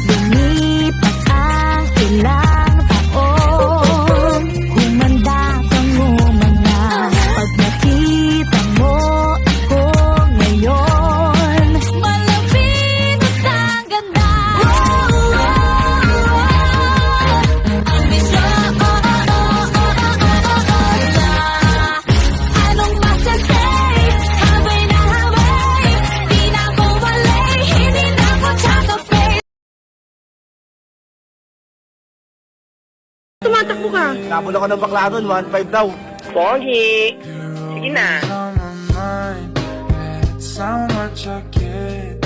Lumipas ang ilang taon, humanda kang umanga. Pag nakita mo ako ngayon, malapit ang ganda. Ambisyon, anong masasay? Habay na habay, di na ako walay, hindi na ako tsaka-face. Tumatakbo ka. Nabula ko ng bakla doon, 1.5 daw. Pogi. Sige na. on my mind, and it's how much I care.